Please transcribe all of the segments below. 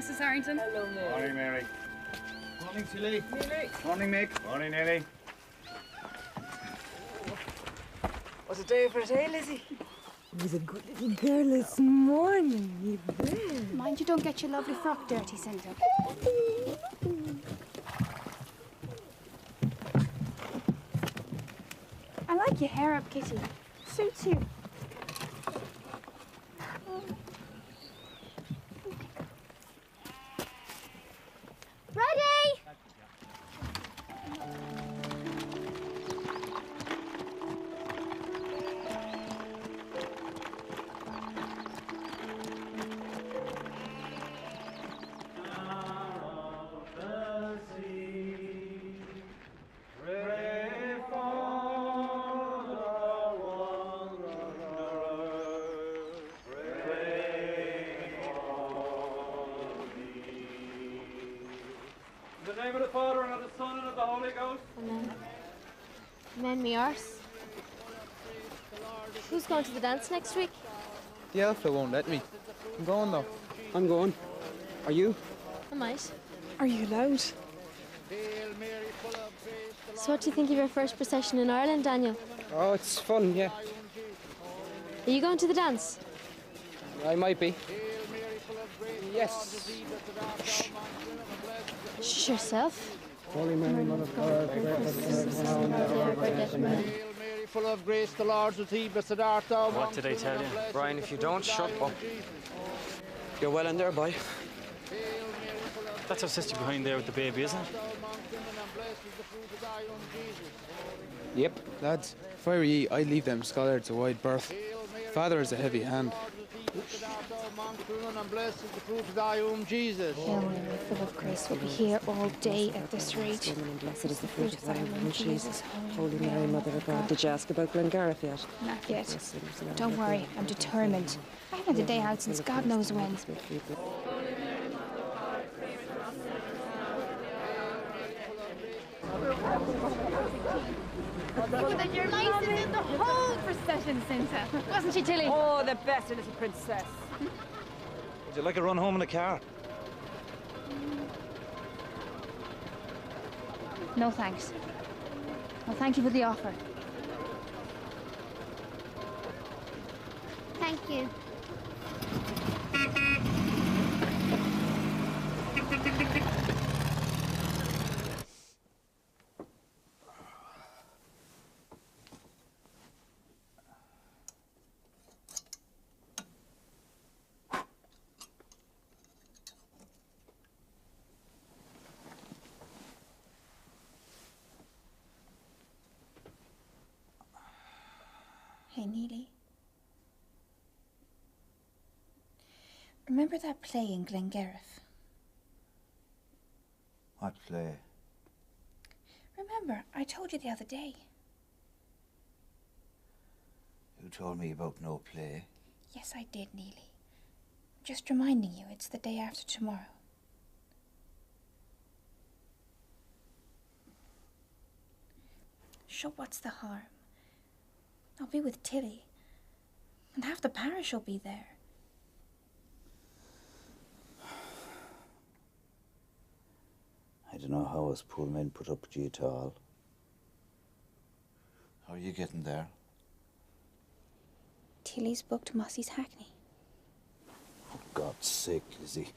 Mrs. Harrington. Hello, Mary. Morning, Mary. Morning, Tilly. Mary. Morning, Mick. Morning, Nelly. Was it day for a day, Lizzie? It was a good little girl this morning, you bet. Mind you don't get your lovely frock dirty, Cynthia. I like your hair up, Kitty. Suits you. Ready? In the name of the Father, and of the Son, and of the Holy Ghost. Amen. Amen, me arse. Who's going to the dance next week? The Alpha won't let me. I'm going though. I'm going. Are you? I might. Are you allowed? So what do you think of your first procession in Ireland, Daniel? Oh, it's fun, yeah. Are you going to the dance? I might be. Yes. Shh yourself. Holy Mary, Mother of God, pray for us sinners. Hail Mary, full of grace, the Lord's with thee, blessed art thou. What did I tell you? Brian, if you don't shut up. You're well in there, boy. That's our sister behind there with the baby, isn't it? Yep. Lads, if I were ye, I'd leave them scholars a wide berth. Father is a heavy hand. And blessed is the fruit of thy womb, Jesus. Hail Mary, full of grace, we'll be here all day at this rate. And blessed is the fruit of thy womb, Jesus. Holy Mary, Mother of God. Did you ask about Glengarriff yet? Not yet. Don't worry, I'm determined. I haven't had a day out since God knows when. That you're nicest in the whole procession, Cynthia. Wasn't she, Tilly? Oh, the best little princess. Would you like a run home in the car? No thanks. Well, thank you for the offer. Thank you. Hey, Neely. Remember that play in Glengarriff? What play? Remember, I told you the other day. You told me about no play. Yes, I did, Neely. Just reminding you, it's the day after tomorrow. Sure, what's the harm? I'll be with Tilly, and half the parish will be there. I don't know how us poor men put up with you at all. How are you getting there? Tilly's booked Mossy's hackney. For God's sake, Lizzie.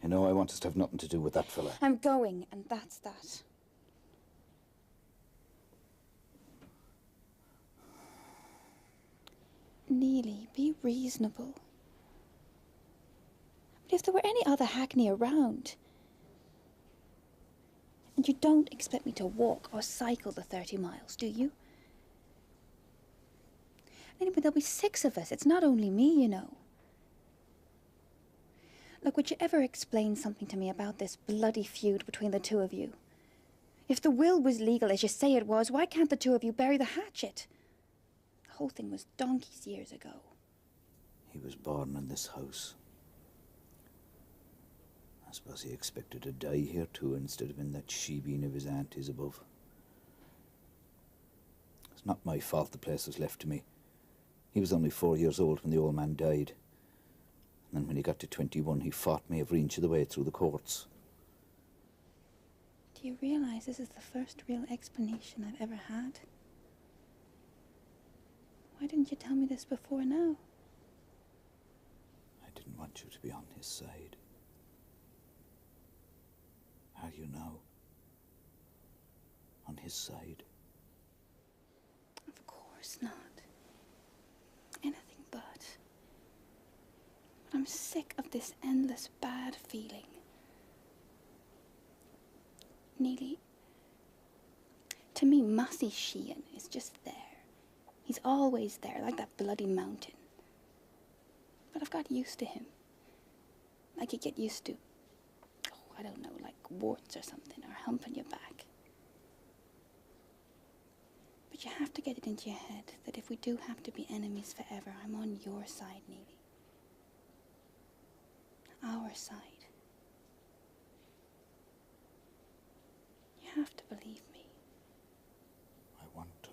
You know I want us to have nothing to do with that fella. I'm going, and that's that. Neely, be reasonable. But if there were any other hackney around, and you don't expect me to walk or cycle the 30 miles, do you? Anyway, there'll be 6 of us. It's not only me, you know. Look, would you ever explain something to me about this bloody feud between the two of you? If the will was legal, as you say it was, why can't the two of you bury the hatchet? The whole thing was donkeys years ago. He was born in this house. I suppose he expected to die here too, instead of in that shebeen of his auntie's above. It's not my fault the place was left to me. He was only 4 years old when the old man died. And when he got to 21, he fought me every inch of the way through the courts. Do you realise this is the first real explanation I've ever had? Why didn't you tell me this before now? I didn't want you to be on his side. Are you now? On his side? Of course not. Anything but. But I'm sick of this endless bad feeling. Neely, to me, Massey Sheehan is just there. He's always there, like that bloody mountain. But I've got used to him. Like you get used to, oh, I don't know, like warts or something, or humping your back. But you have to get it into your head that if we do have to be enemies forever, I'm on your side, Neely. Our side. You have to believe me. I want to.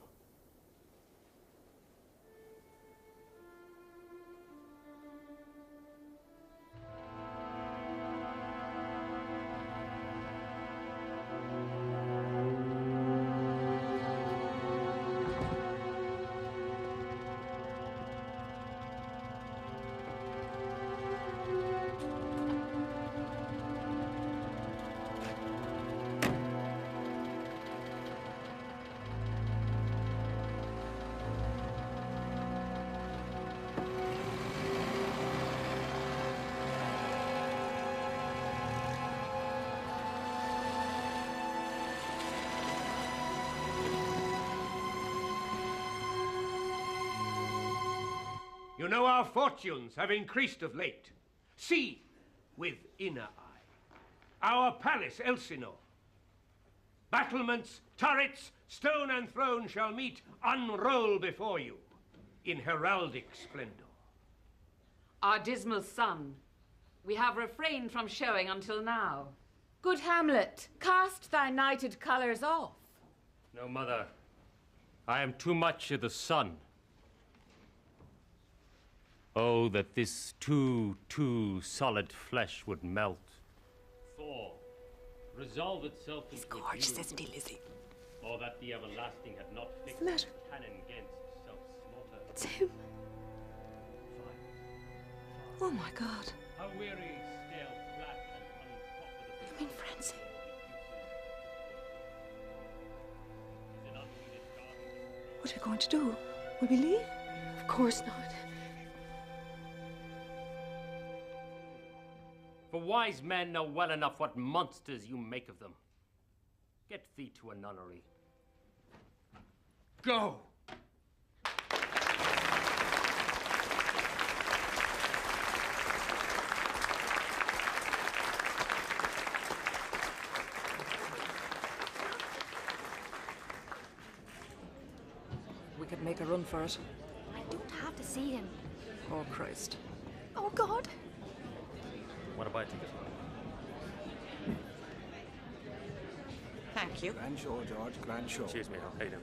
You know our fortunes have increased of late. See with inner eye. Our palace, Elsinore. Battlements, turrets, stone and throne shall meet, unroll before you, in heraldic splendor. Our dismal sun, we have refrained from showing until now. Good Hamlet, cast thy knighted colours off. No, mother. I am too much of the sun. Oh, that this too solid flesh would melt. Thaw, resolve itself into a gorgeous, isn't he, Lizzie? Or that the everlasting had not fixed What's the matter? cannon against self-slaughter. It's him. Oh my God. How weary, stale, flat, and unprofitable. You mean Francie? What are we going to do? Will we leave? Of course not. For wise men know well enough what monsters you make of them. Get thee to a nunnery. Go! We could make a run for it. I don't have to see him. Oh, Christ. Oh, God. What about ticket? Thank you. Grand show, George, grand show. Cheers, mate. How you doing?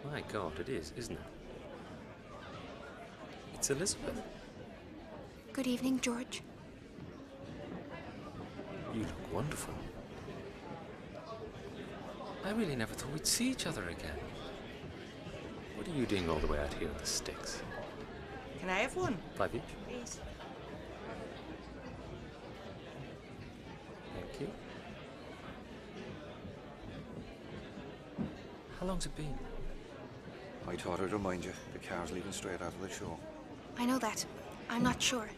My God, it is, isn't it? It's Elisabeth. Good evening, George. You look wonderful. I really never thought we'd see each other again. What are you doing all the way out here in the sticks? Can I have one? 5 each? Please. Thank you. How long's it been? I thought I'd remind you, the car's leaving straight after the show. I know that. I'm not sure.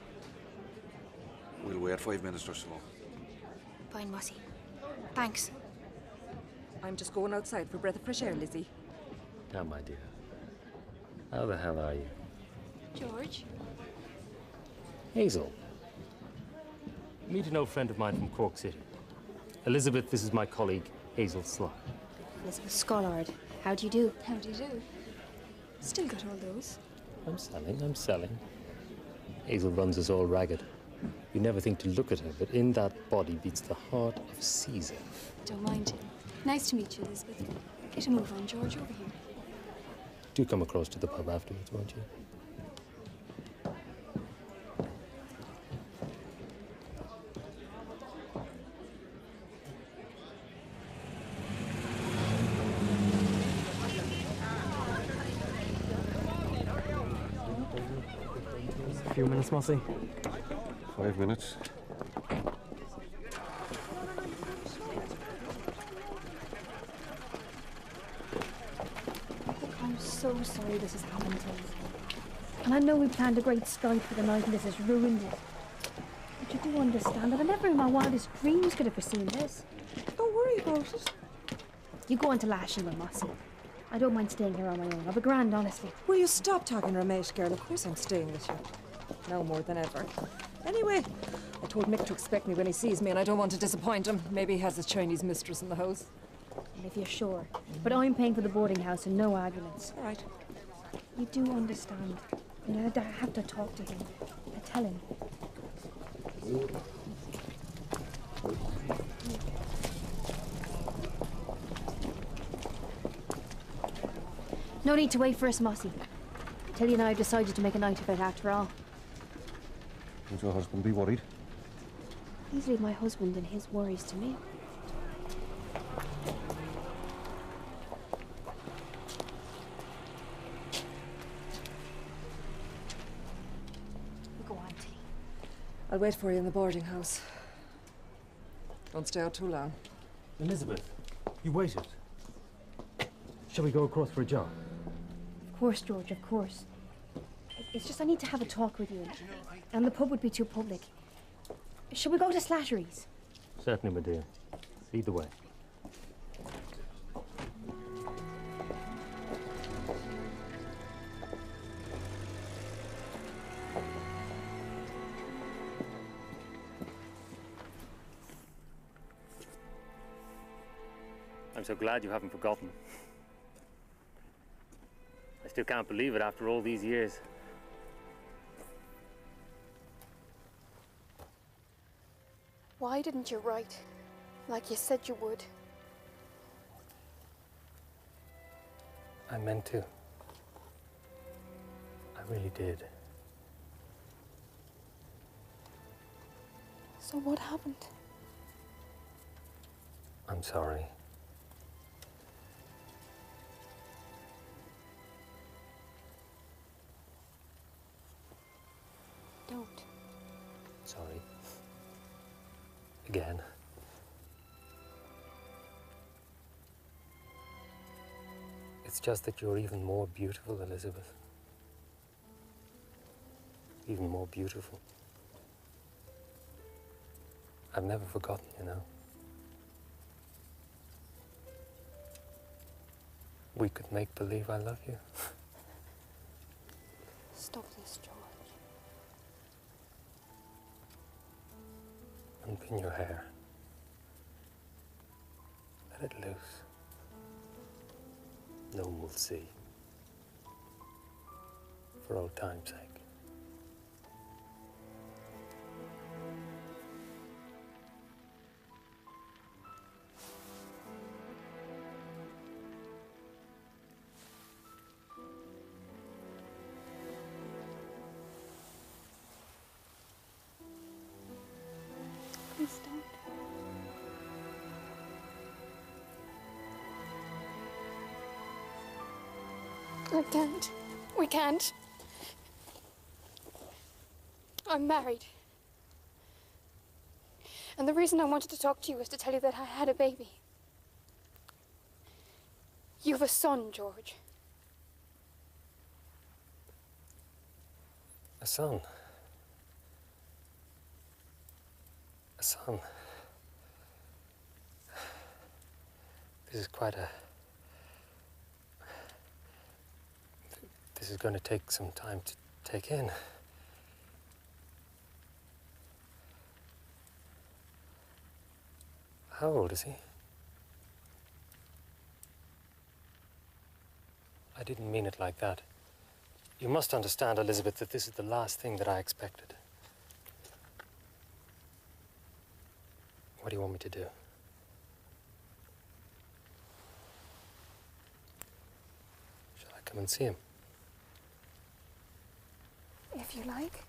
We'll wait 5 minutes or so. Fine, Mossy. Thanks. I'm just going outside for a breath of fresh air, Lizzie. Now, my dear. How the hell are you? George? Hazel. Meet an old friend of mine from Cork City. Elisabeth, this is my colleague, Hazel Sly. Elizabeth Scollard. How do you do? How do you do? Still got all those? I'm selling. Hazel runs us all ragged. You never think to look at her, but in that body beats the heart of Caesar. Don't mind him. Nice to meet you, Elizabeth. Get a move on, George, over here. Do come across to the pub afterwards, won't you? A few minutes, Mossy. 5 minutes. I'm so sorry this has happened to us. And I know we planned a great strike for the night and this has ruined it. But you do understand that I never in my wildest dreams could have foreseen this. Don't worry about it. You go on to Lashley with Mossy. I don't mind staying here on my own. I'll be grand, honestly. Will you stop talking roommate, girl? Of course I'm staying with you. Now more than ever. Anyway, I told Mick to expect me when he sees me, and I don't want to disappoint him. Maybe he has his Chinese mistress in the house. And if you're sure. But I'm paying for the boarding house and no arguments. All right. You do understand. And I have to talk to him. I tell him. No need to wait for us, Mossy. Tilly and I have decided to make a night of it after all. Would your husband be worried? Please leave my husband and his worries to me. You go on, Tilly. I'll wait for you in the boarding house. Don't stay out too long. Elisabeth, you waited. Shall we go across for a jog? Of course, George, of course. It's just I need to have a talk with you. And the pub would be too public. Shall we go to Slattery's? Certainly, my dear. Lead the way. I'm so glad you haven't forgotten. I still can't believe it after all these years. Why didn't you write like you said you would? I meant to. I really did. So what happened? I'm sorry. Don't. Sorry. Again. It's just that you're even more beautiful, Elisabeth. Even more beautiful. I've never forgotten, you know. We could make believe I love you. Stop this, George. Unpin your hair. Let it loose. No one will see. For old time's sake. Please don't. I can't. We can't. I'm married. And the reason I wanted to talk to you was to tell you that I had a baby. You have a son, George. A son. A son. This is quite a... This is going to take some time to take in. How old is he? I didn't mean it like that. You must understand, Elisabeth, that this is the last thing that I expected. What do you want me to do? come and see him? If you like.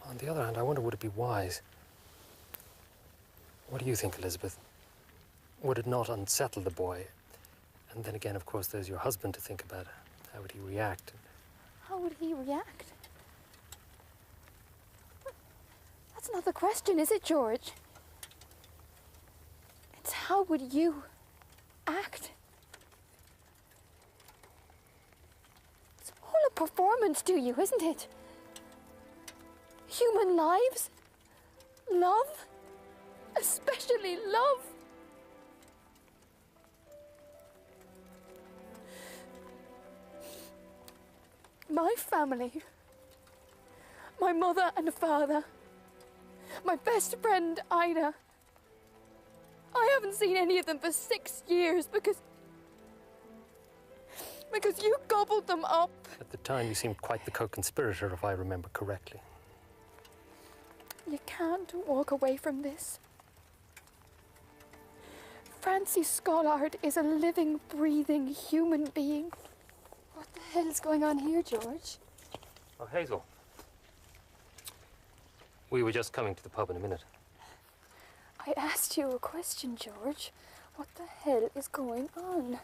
On the other hand, I wonder, would it be wise? What do you think, Elisabeth? Would it not unsettle the boy? And then again, of course, there's your husband to think about. How would he react? How would he react? That's not the question, is it, George? It's how would you act? It's all a performance to you, isn't it? Human lives, love, especially love. My family, my mother and father, my best friend Ida. I haven't seen any of them for 6 years because you gobbled them up. At the time, you seemed quite the co-conspirator, if I remember correctly. You can't walk away from this. Francie Scollard is a living, breathing human being. What the hell is going on here, George? Oh, Hazel. We were just coming to the pub in a minute. I asked you a question, George. What the hell is going on?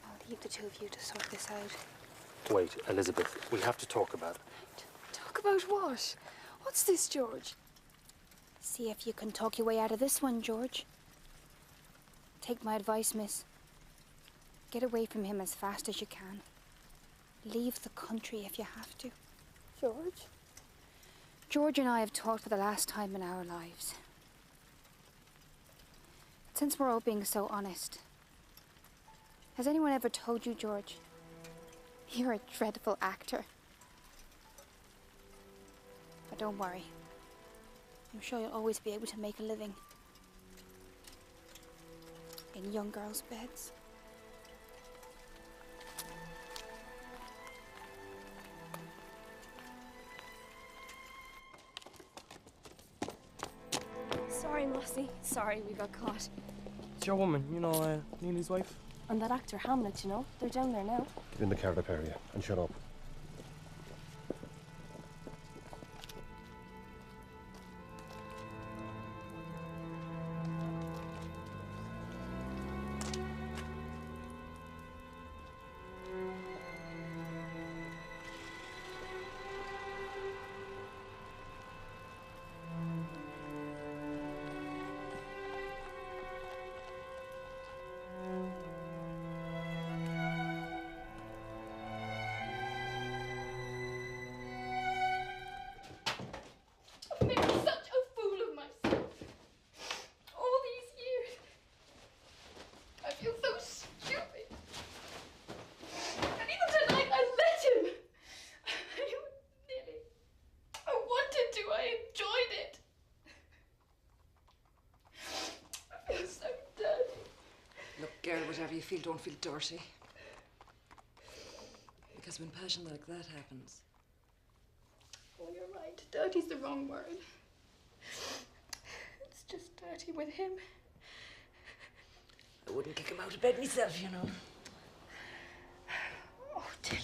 I'll leave the two of you to sort this out. Wait, Elisabeth, we have to talk about it. Talk about what? What's this, George? See if you can talk your way out of this one, George. Take my advice, miss. Get away from him as fast as you can. Leave the country if you have to. George? George and I have talked for the last time in our lives. Since we're all being so honest, has anyone ever told you, George, you're a dreadful actor? But don't worry. I'm sure you'll always be able to make a living. In young girls' beds. Sorry, Mossy. Sorry we got caught. It's your woman, you know, Neely's wife. And that actor Hamlet, you know, they're down there now. Get in the car, up area, and shut up. I've made such a fool of myself. All these years. I feel so stupid. And even tonight I let him. I wanted to. I enjoyed it. I feel so dirty. Look, girl, whatever you feel, don't feel dirty. Because when passion like that happens... Oh, you're right. Dirty's the wrong word. It's just dirty with him. I wouldn't kick him out of bed myself, you know. Oh, Tilly.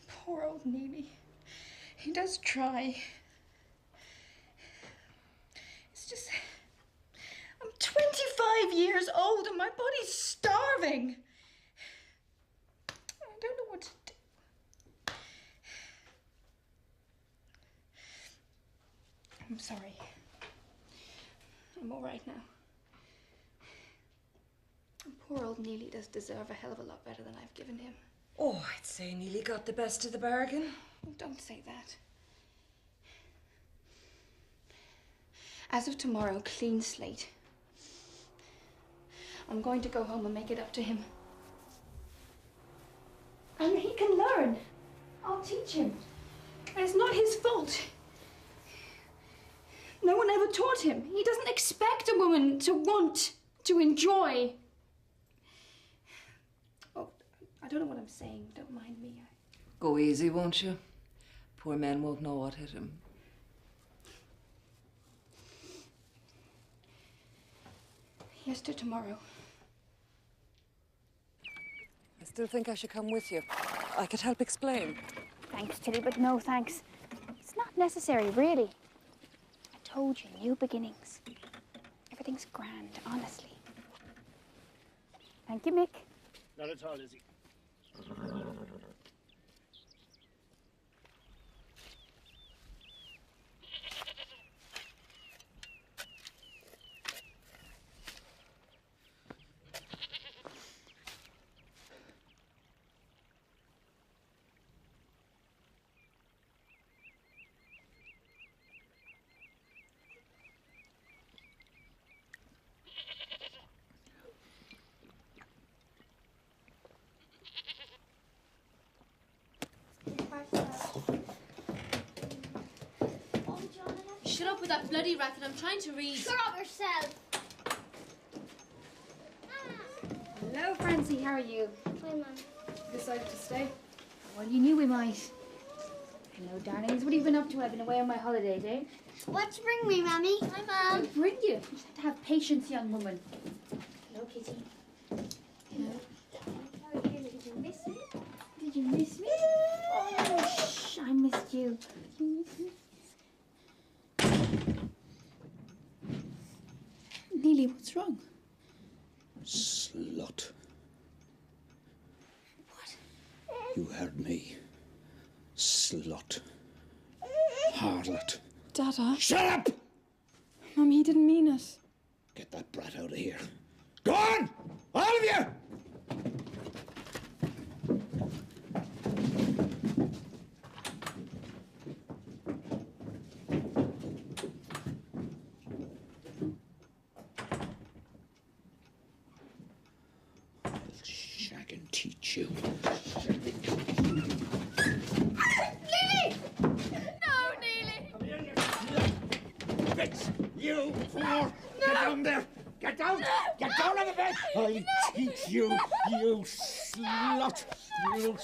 Poor old Neely. He does try. It's just... I'm 25 years old and my body's starving. I don't know what to do. I'm sorry. I'm all right now. Poor old Neely does deserve a hell of a lot better than I've given him. Oh, I'd say Neely got the best of the bargain. Oh, don't say that. As of tomorrow, clean slate. I'm going to go home and make it up to him. And he can learn. I'll teach him. And it's not his fault. No one ever taught him. He doesn't expect a woman to want, to enjoy. Oh, I don't know what I'm saying. Don't mind me. Go easy, won't you? Poor man won't know what hit him. Here's to tomorrow. Still think I should come with you? I could help explain. Thanks, Tilly, but no thanks. It's not necessary, really. I told you, new beginnings. Everything's grand, honestly. Thank you, Mick. Not at all, Lizzie. Shut up with that bloody racket. I'm trying to read. Shut up yourself! Hello, Francie. How are you? Hi, Mum. Decided to stay? Well, you knew we might. Hello, darlings. What have you been up to? I've been away on my holidays, eh? What's bring me, Mummy? Hi, Mum. I'll bring you. You just have to have patience, young woman. Hello, Kitty. Hello. How are you? Did you miss me? Did you miss me? Oh, shh. I missed you. Did you miss me? Neely, what's wrong? Slut. What? You heard me. Slut. Harlot. Dada. Shut up! Mum, he didn't mean it. Get that brat out of here. Go on! All of you! Shag and teach you. Neely! No, Neely! Bitch! You fool! Get down there! Get down! Get down on the bed! I'll teach you, you slut! You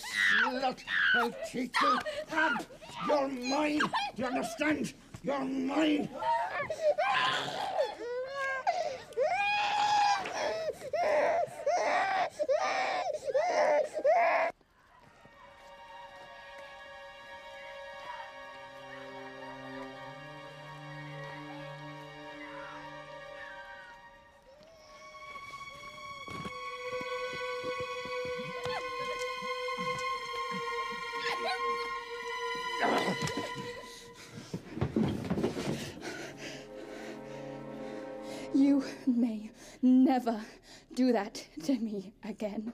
slut! I'll teach you! Tramp! You're mine! Do you understand? You're mine! You may never do that to me again.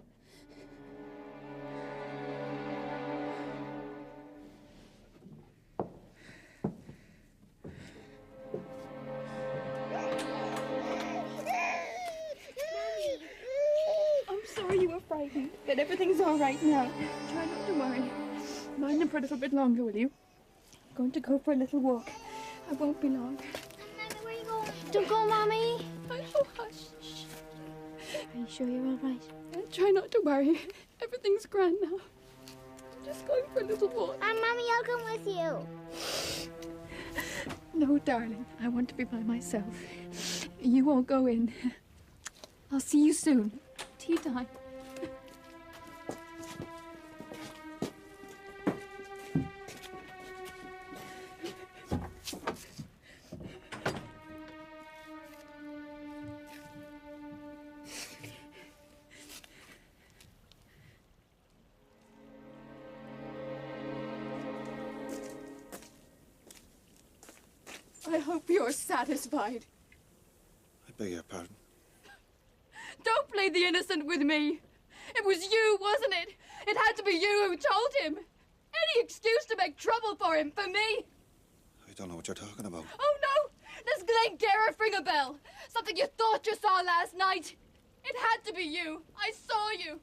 I'm sorry you were frightened, but everything's all right now. Try not to worry. Mind him for a little bit longer, will you? I'm going to go for a little walk. I won't be long. Mommy, where are you going? Don't go, Mommy. Oh, hush. Are you sure you're all right? Try not to worry. Everything's grand now. I'm just going for a little walk. And Mommy, I'll come with you. No, darling. I want to be by myself. You won't go in. I'll see you soon. Tea time. I hope you're satisfied. I beg your pardon. Don't play the innocent with me. It was you, wasn't it? It had to be you who told him. Any excuse to make trouble for him, for me. I don't know what you're talking about. Oh, no! Does Glengarriff ring a bell? Something you thought you saw last night? It had to be you. I saw you.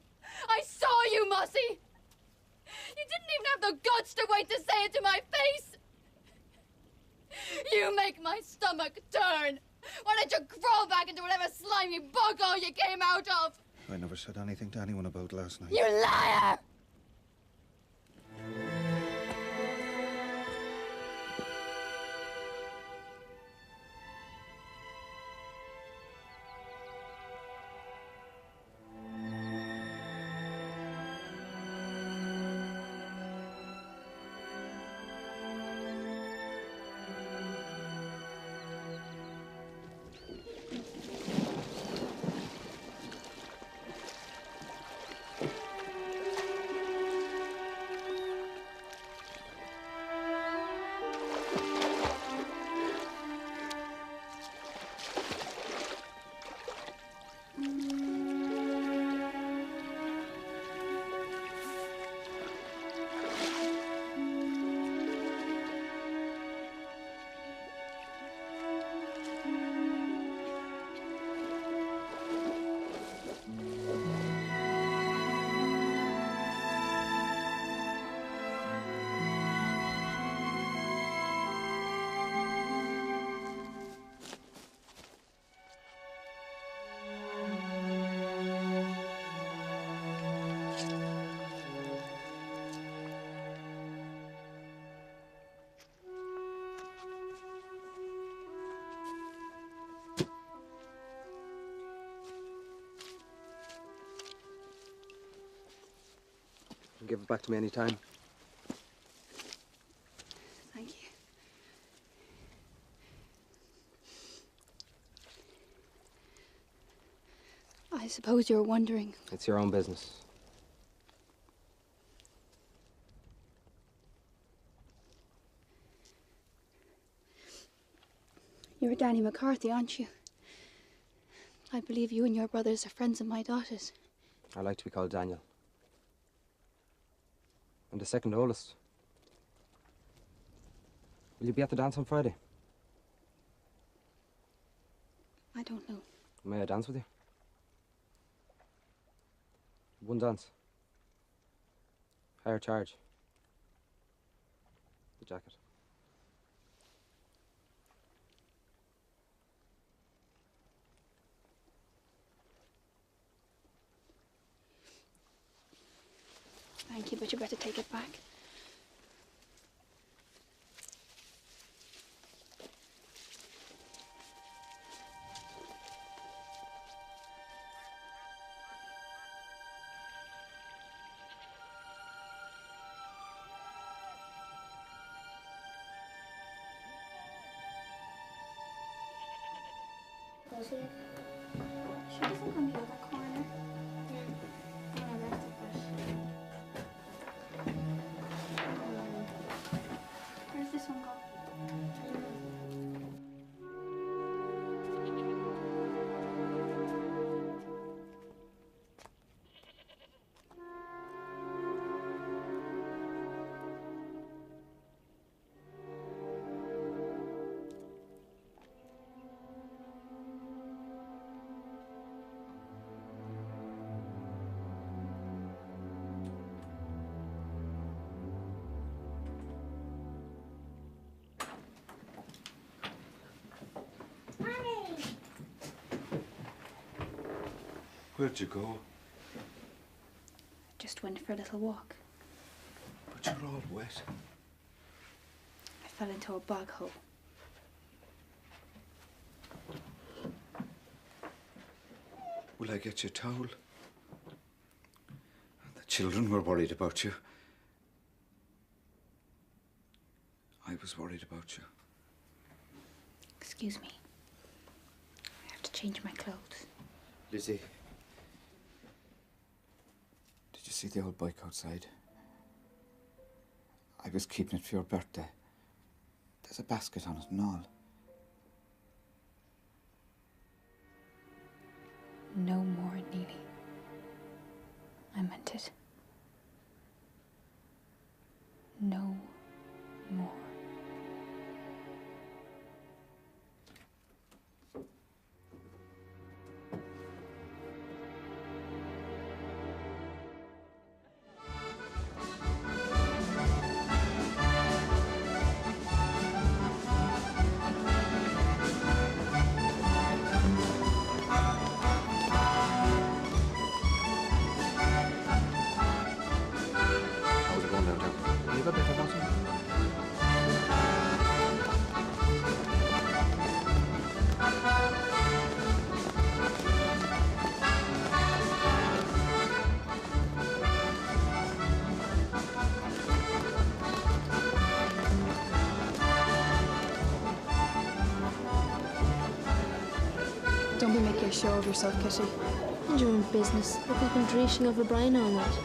I saw you, Mossy. You didn't even have the guts to wait to say it to my face. You make my stomach turn. Why don't you crawl back into whatever slimy boggle you came out of? I never said anything to anyone about last night. You liar! You can give it back to me any time. Thank you. I suppose you're wondering. It's your own business. You're Danny McCarthy, aren't you? I believe you and your brothers are friends of my daughter's. I like to be called Daniel. I'm the second oldest. Will you be at the dance on Friday? I don't know. May I dance with you? One dance. Higher charge. The jacket. Thank you, but you better take it back. Does he? She doesn't come the other corner. Where's this one go? Where'd you go? Just went for a little walk. But you're all wet. I fell into a bog hole. Will I get you a towel? The children were worried about you. I was worried about you. Excuse me. I have to change my clothes. Lizzie. Did you see the old bike outside? I was keeping it for your birthday. There's a basket on it and all. No more, Neely. I meant it. No more. How's it going downtown? You got better bottom? Don't be making a show of yourself, Kitty. Mind your own business. Look who's been dreaming of O'Brien all night.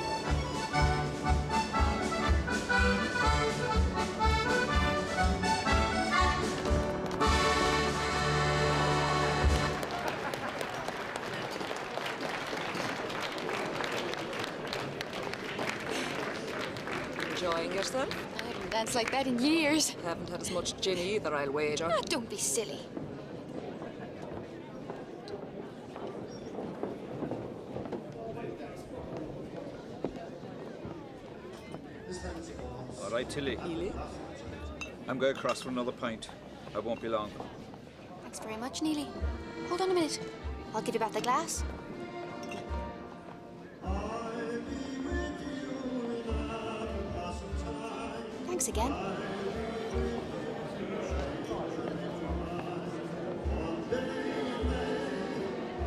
enjoying yourself? I haven't danced like that in years. Haven't had as much gin either, I'll wager. Ah, don't be silly. All right, Tilly. Neely? I'm going across for another pint. I won't be long. Thanks very much, Neely. Hold on a minute. I'll give you back the glass. Thanks again.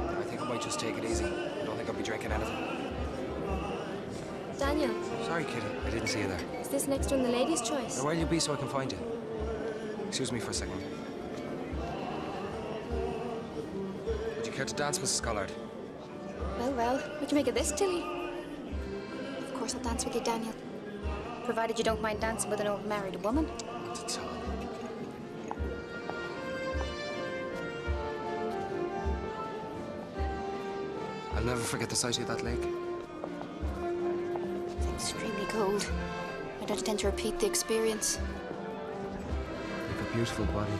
I think I might just take it easy. I don't think I'll be drinking anything. Daniel, Sorry, Kitty. I didn't see you there. is this next one the lady's choice? Now, where'll you be so I can find you? Excuse me for a second. Would you care to dance, Mrs. Collard? Well, what do you make of this, Tilly? Of course I'll dance with you, Daniel. Provided you don't mind dancing with an old married woman. It's all. I'll never forget the sight of that lake. It's extremely cold. I don't intend to repeat the experience. You've a beautiful body.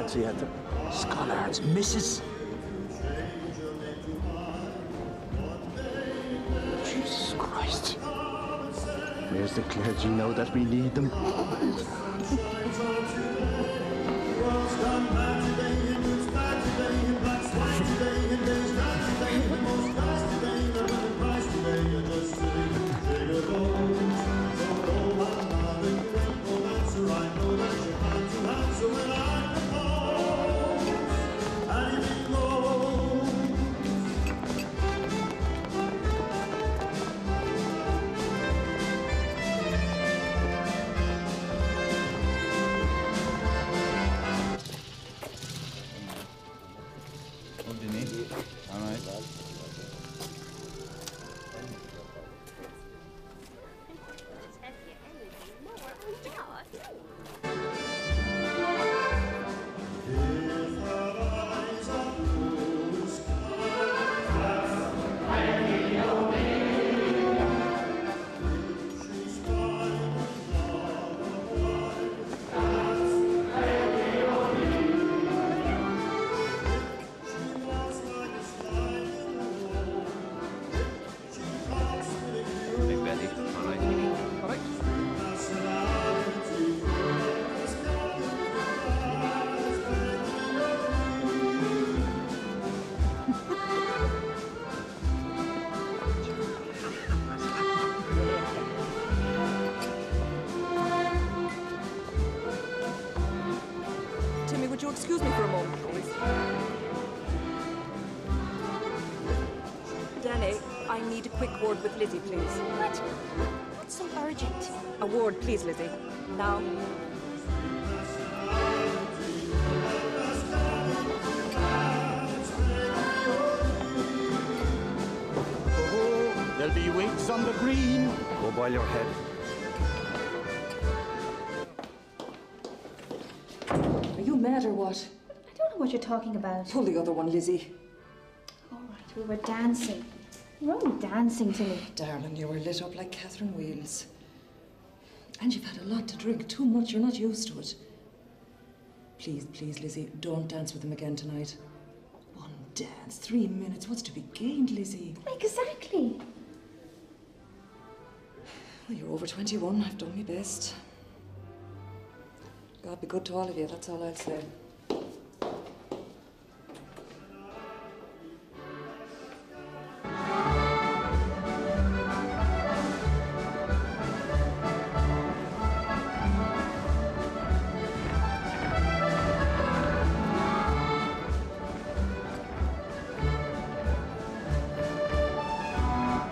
See at the Schollards, Mrs. Jesus Christ. Where's the clergy now that we need them? Would you excuse me for a moment, please? Danny, I need a quick word with Lizzie, please. What? What's so urgent? A word, please, Lizzie. Now. Oh, there'll be wigs on the green. Go boil your head. Are you mad or what? I don't know what you're talking about. Pull the other one, Lizzie. All right, we were dancing. We're all dancing to me. Darling, you were lit up like Catherine Wheels. And you've had a lot to drink. Too much. You're not used to it. Please, please, Lizzie, don't dance with him again tonight. One dance, 3 minutes. What's to be gained, Lizzie? Exactly. Well, you're over 21. I've done my best. God be good to all of you. That's all I'll say.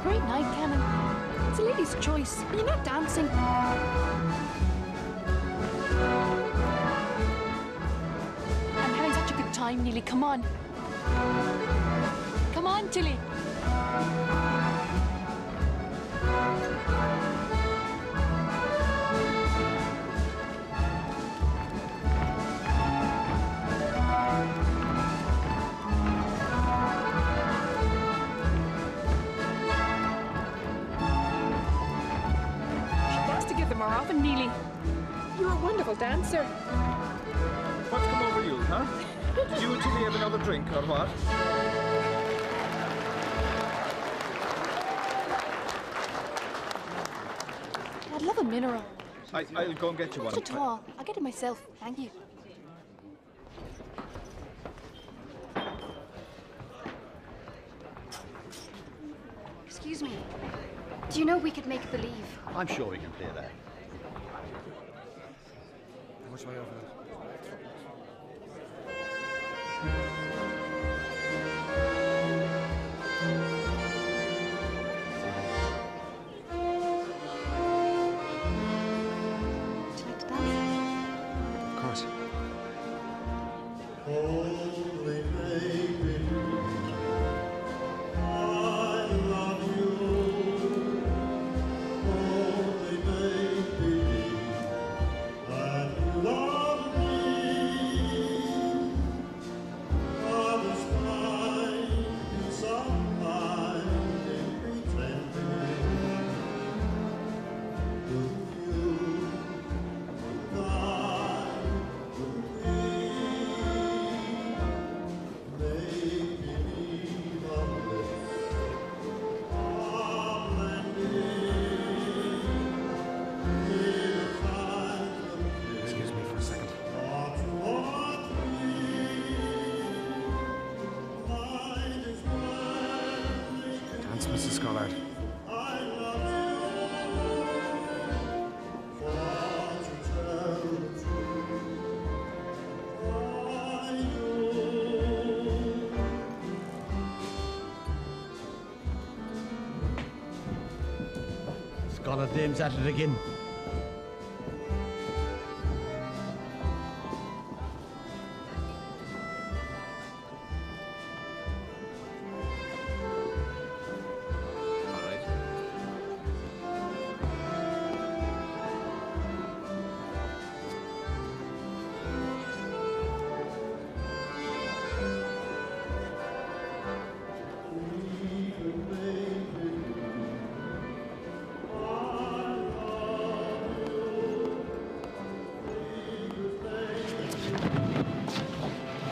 Great night, Canon. It's a lady's choice. You're not dancing. I'm time, Neely. Come on. Come on, Tilly. She has to give them more often, Neely. You're a wonderful dancer. What's come over you, huh? Did you and Tilly have another drink, or what? I'd love a mineral. I'll go and get you one. Not at all. I'll get it myself. Thank you. Excuse me. Do you know we could make believe? I'm sure we can play that. Which way over there? Would you like to dance? Of course. Mrs. Collard. Scholar dame's at it again.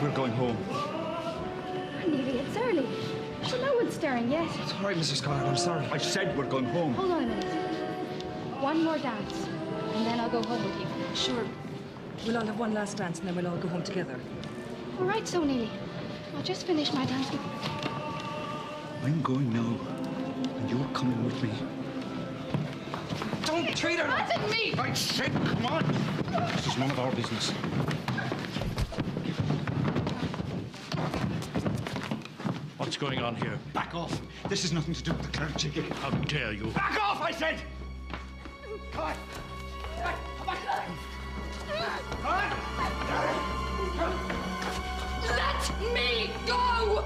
We're going home. Neely, it's early. Sure, no one's stirring yet. It's all right, Mrs. Collard. I'm sorry. I said we're going home. Hold on a minute. One more dance, and then I'll go home with you. Sure. We'll all have one last dance and then we'll all go home together. All right, so, Neely. I'll just finish my dance. I'm going now, and you're coming with me. Don't treat her like that! Me! I said, come on! This is none of our business. What's going on here? Back off. This has nothing to do with the clergy. How dare you? Back off, I said! Come on. Let me go!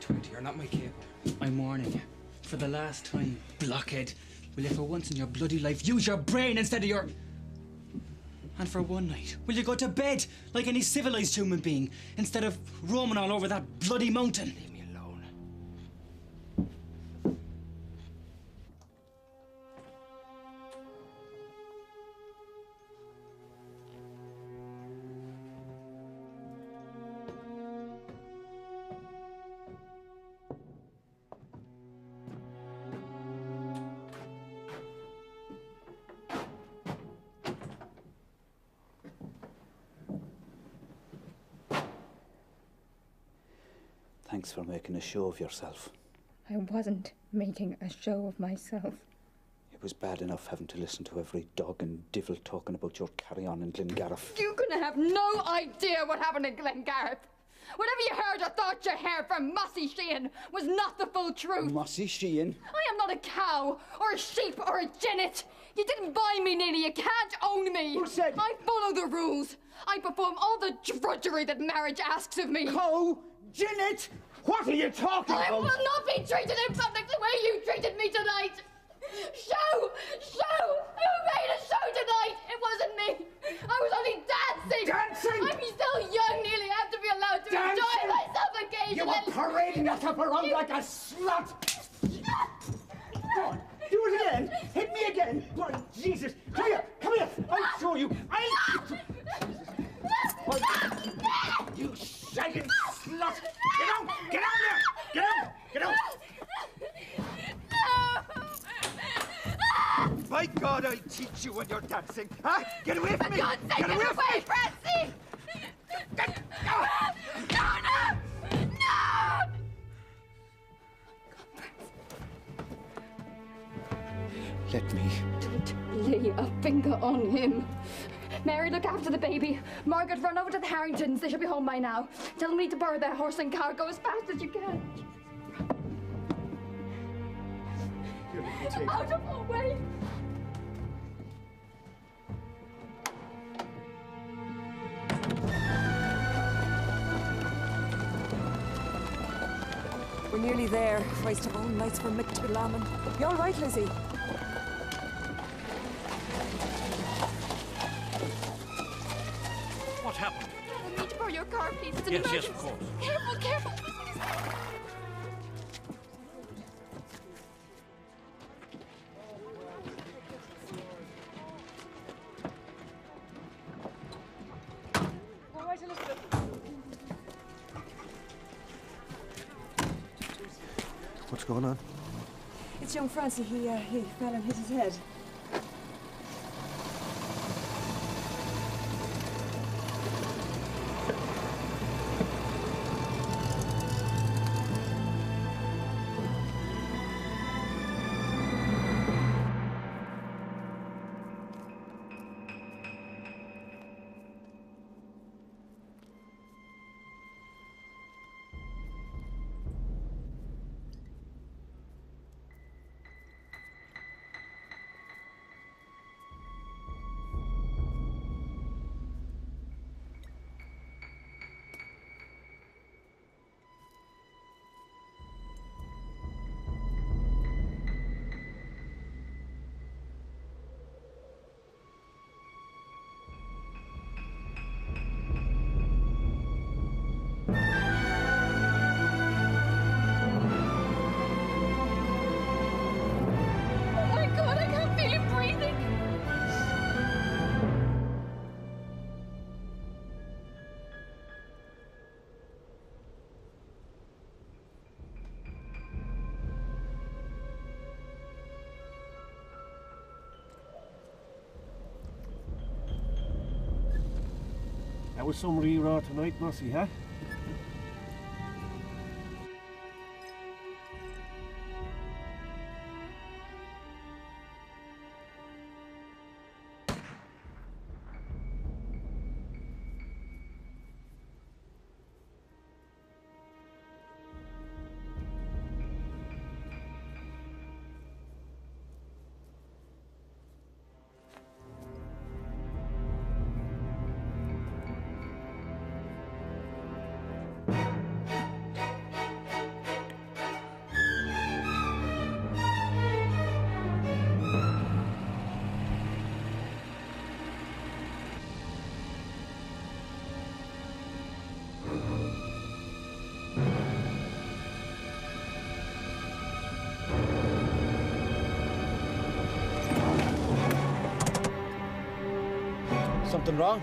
20. You're not my kid. I'm warning you. For the last time, blockhead. Will you for once in your bloody life use your brain instead of your... And for one night, will you go to bed like any civilized human being instead of roaming all over that bloody mountain? Leave me alone. Thanks for making a show of yourself. I wasn't making a show of myself. It was bad enough having to listen to every dog and divil talking about your carry-on in Glengariff. You're gonna have no idea what happened in Glengariff. Whatever you heard or thought you heard from Mossy Sheehan was not the full truth. Mossy Sheehan? I am not a cow, or a sheep, or a jennet. You didn't buy me, Nina. You can't own me. Who said? I follow the rules. I perform all the drudgery that marriage asks of me. Cow? Jennet? What are you talking about? I will not be treated in public the way you treated me tonight. Show! Who made a show tonight? It wasn't me. I was only dancing. Dancing? I'm still young, nearly. I have to be allowed to enjoy myself occasionally. You were parading yourself around like a slut. Go on, do it again. Hit me again. Go on, Jesus. Come here. I'll show you. You shagging slut. Get out there. Get out. By God, I'll teach you when you're dancing. Huh? Get away from me. For God's sake, Get away from me. Francie! No! Let me. Don't lay a finger on him. Mary, look after the baby. Margaret, run over to the Harringtons. They should be home by now. Tell them we need to borrow their horse and car. Go as fast as you can. Out of our way. We're nearly there. Christ of all nights for Mick to Lamon. You all right, Lizzie? What happened? I need to borrow your car, please. It's an Yes, emergency. of course. Careful. All right, Elizabeth. What's going on? It's young Francie. He fell and hit his head. That was some re-raw tonight, Mossy, huh? Something wrong?